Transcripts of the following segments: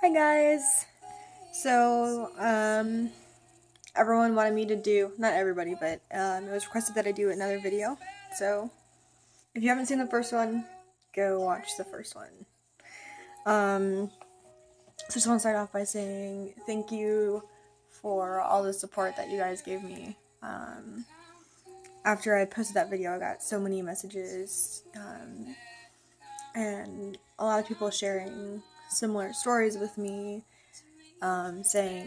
Hi guys! So, everyone wanted me to do, not everybody, but it was requested that I do another video. So, if you haven't seen the first one, go watch the first one. So just want to start off by saying thank you for all the support that you guys gave me. After I posted that video, I got so many messages, and a lot of people sharing similar stories with me, saying,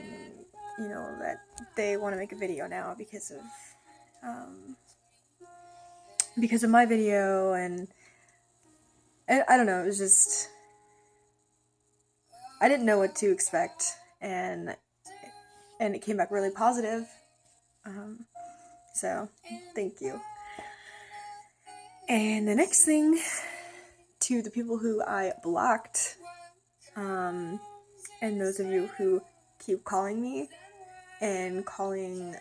that they want to make a video now because of my video, and I don't know, it was just, I didn't know what to expect, and it came back really positive, so thank you. And the next thing, to the people who I blocked, and those of you who keep calling me and calling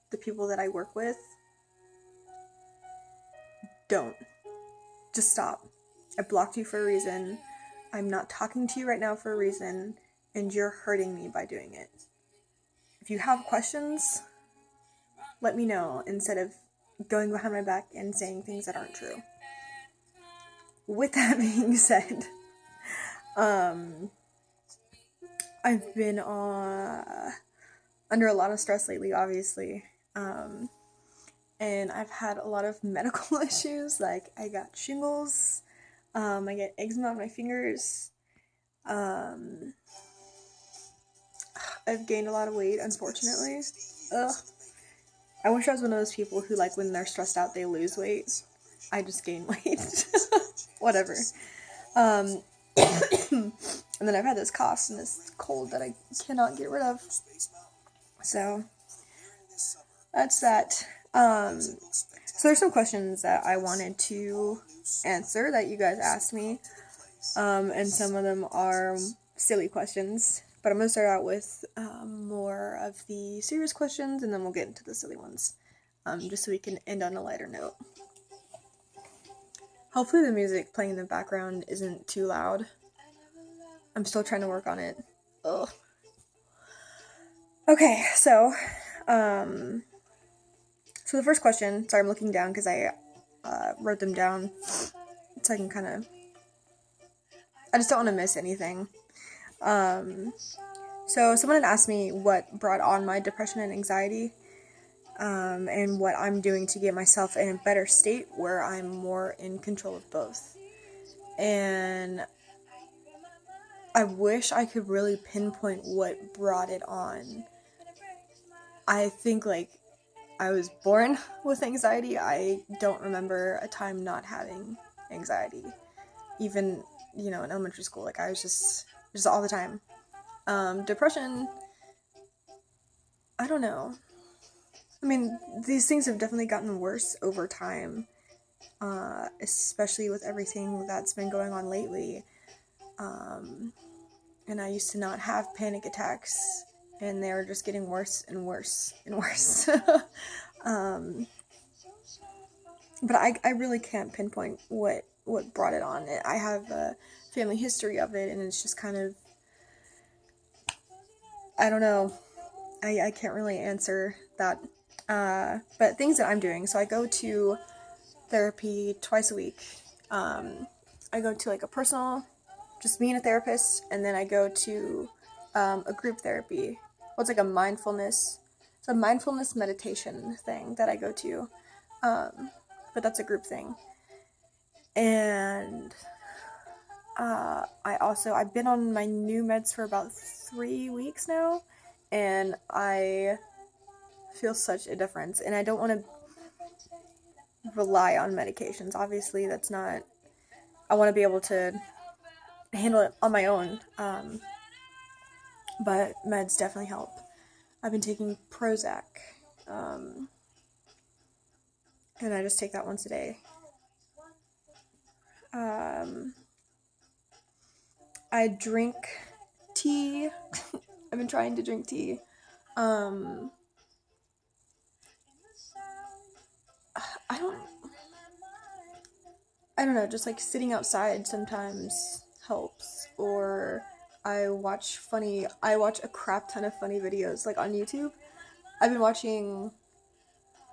the people that I work with, don't. Just stop. I blocked you for a reason. I'm not talking to you right now for a reason, and you're hurting me by doing it. If you have questions, let me know instead of going behind my back and saying things that aren't true. With that being said, I've been under a lot of stress lately, obviously, and I've had a lot of medical issues. Like, I got shingles, I get eczema on my fingers, I've gained a lot of weight, unfortunately. Ugh. I wish I was one of those people who, like, when they're stressed out, they lose weight. I just gain weight. Whatever. And then I've had this cough and this cold that I cannot get rid of. So, that's that. So there's some questions that I wanted to answer that you guys asked me. And some of them are silly questions. But I'm going to start out with more of the serious questions, and then we'll get into the silly ones. Just so we can end on a lighter note. Hopefully the music playing in the background isn't too loud. I'm still trying to work on it. Ugh. Okay, so the first question, sorry, I'm looking down because I wrote them down so I can I just don't want to miss anything. So someone had asked me what brought on my depression and anxiety, and what I'm doing to get myself in a better state where I'm more in control of both. And I wish I could really pinpoint what brought it on. I think, like, I was born with anxiety. I don't remember a time not having anxiety. Even, in elementary school, like, I was just all the time. Depression, I don't know. I mean, these things have definitely gotten worse over time, especially with everything that's been going on lately. And I used to not have panic attacks, and they were just getting worse and worse and worse. But I really can't pinpoint what brought it on. I have a family history of it, and it's just kind of, I don't know. I can't really answer that. But things that I'm doing. So I go to therapy twice a week. I go to, like, a personal, just me and a therapist, and then I go to a group therapy. Well, it's like a mindfulness meditation thing that I go to. But that's a group thing. And I've been on my new meds for about 3 weeks now, and I feel such a difference. And I don't want to rely on medications. Obviously, that's not, I want to be able to handle it on my own. But meds definitely help. I've been taking Prozac, and I just take that once a day. I drink tea. I've been trying to drink tea. I don't know, just, like, sitting outside sometimes helps, or I watch a crap ton of funny videos, like, on YouTube. I've been watching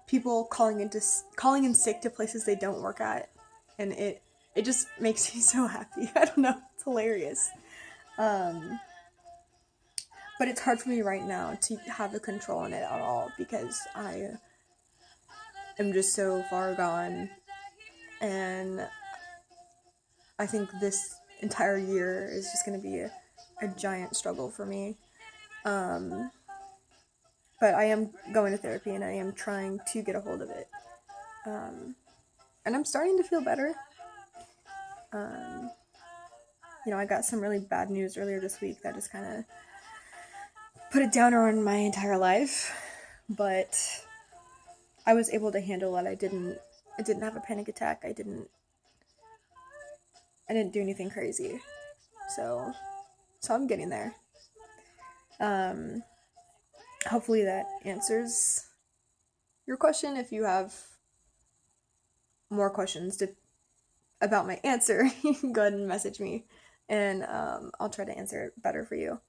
people calling in sick to places they don't work at, and it just makes me so happy. I don't know, it's hilarious. Um, but it's hard for me right now to have a control on it at all because I am just so far gone, and I think this entire year is just going to be a giant struggle for me. But I am going to therapy and I am trying to get a hold of it. And I'm starting to feel better. I got some really bad news earlier this week that just kind of put a downer on my entire life. But I was able to handle it. I didn't have a panic attack. I didn't do anything crazy. So I'm getting there. Hopefully that answers your question. If you have more questions about my answer, you can go ahead and message me, and I'll try to answer it better for you.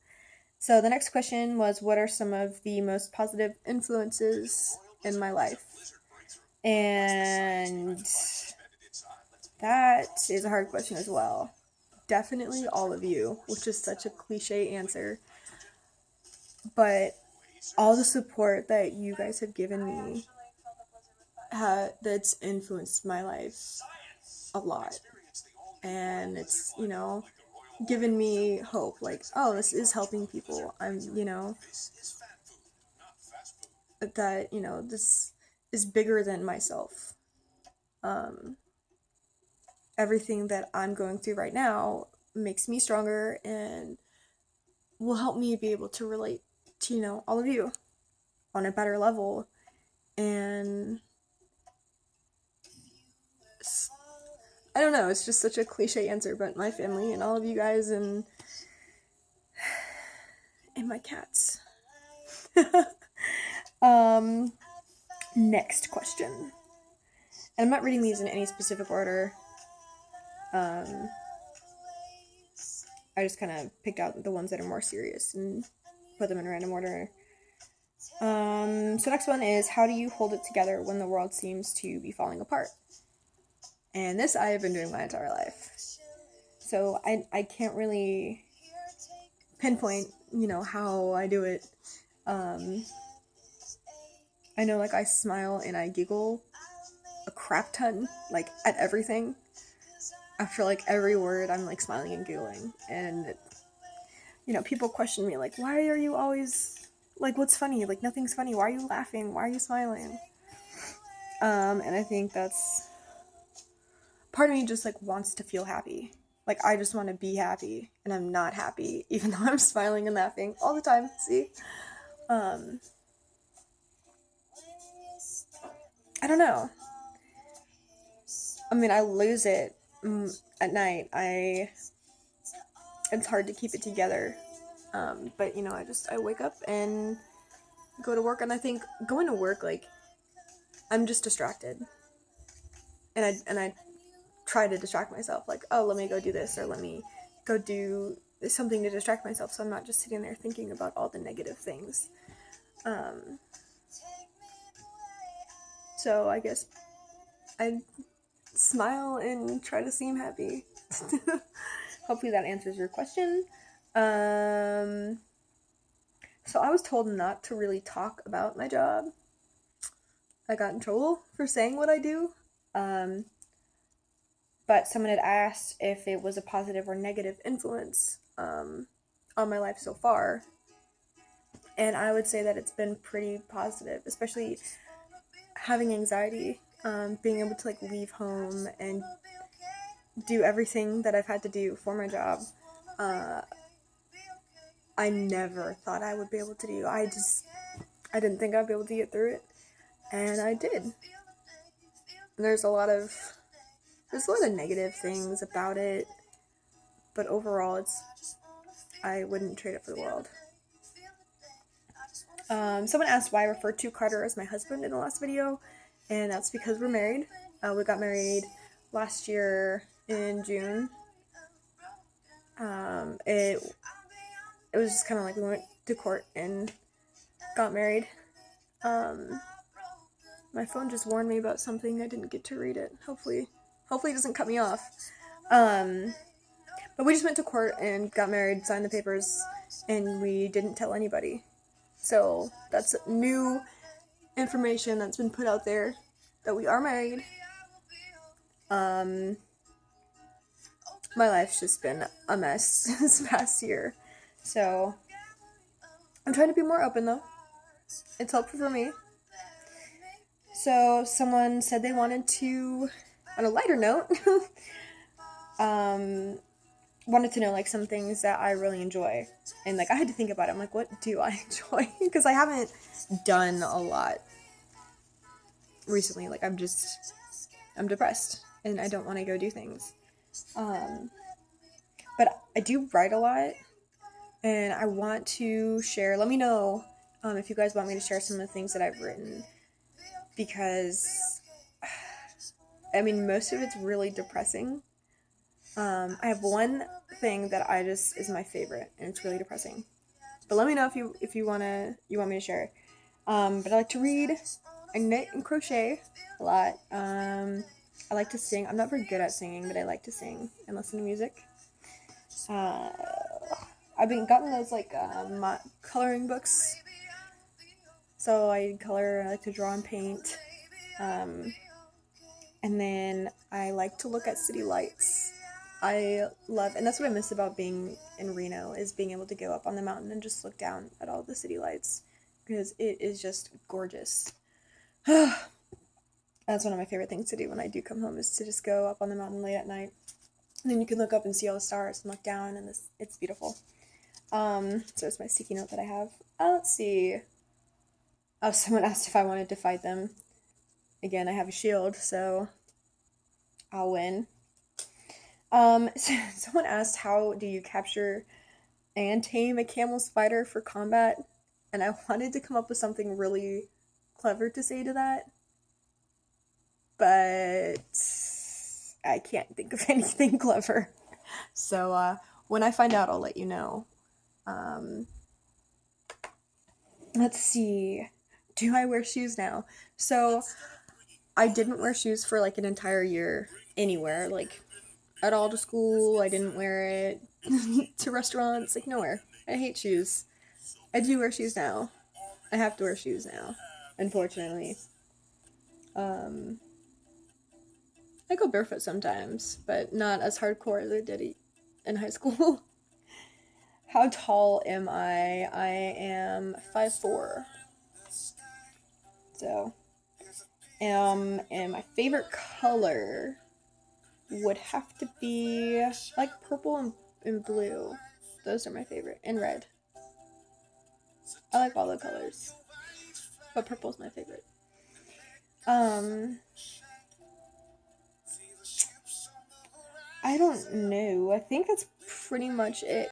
So the next question was, what are some of the most positive influences in my life? And that is a hard question as well. Definitely all of you, which is such a cliche answer. But all the support that you guys have given me that's influenced my life a lot. And it's, given me hope. Like, oh, this is helping people. I'm, that, this is bigger than myself. Everything that I'm going through right now makes me stronger and will help me be able to relate to, all of you on a better level. And I don't know, it's just such a cliche answer, but my family and all of you guys and my cats. Next question. And I'm not reading these in any specific order. I just kind of picked out the ones that are more serious and put them in random order. So next one is, how do you hold it together when the world seems to be falling apart? And this I have been doing my entire life. So I can't really pinpoint, how I do it. I know, like, I smile and I giggle a crap ton, like, at everything. After, like, every word, I'm, like, smiling and giggling. And, people question me, like, why are you always, like, what's funny? Like, nothing's funny. Why are you laughing? Why are you smiling? And I think that's, part of me just, like, wants to feel happy. Like, I just want to be happy, and I'm not happy, even though I'm smiling and laughing all the time, see? I don't know. I mean, I lose it at night. It's hard to keep it together. But, I wake up and go to work, and I think going to work, like, I'm just distracted. And I try to distract myself, like, oh, let me go do this, or let me go do something to distract myself, so I'm not just sitting there thinking about all the negative things. So I guess I smile and try to seem happy. Hopefully that answers your question. So I was told not to really talk about my job. I got in trouble for saying what I do. But someone had asked if it was a positive or negative influence on my life so far. And I would say that it's been pretty positive, especially having anxiety, being able to, like, leave home and do everything that I've had to do for my job. I never thought I would be able to do. I didn't think I'd be able to get through it, and I did. There's a lot of negative things about it, but overall, I wouldn't trade it for the world. Someone asked why I referred to Carter as my husband in the last video, and that's because we're married. We got married last year in June. it was just kind of like we went to court and got married. My phone just warned me about something. I didn't get to read it. Hopefully it doesn't cut me off. But we just went to court and got married, signed the papers, and we didn't tell anybody. So that's new information that's been put out there, that we are married. My life's just been a mess this past year. So I'm trying to be more open, though. It's helpful for me. So someone said they wanted to, on a lighter note, wanted to know, like, some things that I really enjoy. And, like, I had to think about it. I'm like, what do I enjoy? Because I haven't done a lot recently. Like, I'm depressed. And I don't want to go do things. But I do write a lot. And I want to share. Let me know if you guys want me to share some of the things that I've written. Because, I mean, most of it's really depressing. I have one thing that is my favorite, and it's really depressing. But let me know if you want me to share. But I like to read, I knit and crochet a lot. I like to sing. I'm not very good at singing, but I like to sing and listen to music. I've gotten those coloring books. So I color. I like to draw and paint. And then I like to look at city lights. I love, and that's what I miss about being in Reno, is being able to go up on the mountain and just look down at all the city lights, because it is just gorgeous. That's one of my favorite things to do when I do come home, is to just go up on the mountain late at night. And then you can look up and see all the stars and look down, and it's beautiful. So it's my sticky note that I have. Let's see. Oh, someone asked if I wanted to fight them. Again, I have a shield, so I'll win. Someone asked, how do you capture and tame a camel spider for combat? And I wanted to come up with something really clever to say to that, but I can't think of anything clever. So, when I find out, I'll let you know. Let's see. Do I wear shoes now? So, I didn't wear shoes for like an entire year anywhere. Like, at all to school, I didn't wear it. To restaurants, like, nowhere. I hate shoes. I do wear shoes now. I have to wear shoes now, unfortunately. I go barefoot sometimes, but not as hardcore as I did in high school. How tall am I? I am 5'4". So, and my favorite color would have to be like purple and blue. Those are my favorite. And red. I like all the colors, but purple's my favorite. I don't know. I think that's pretty much it.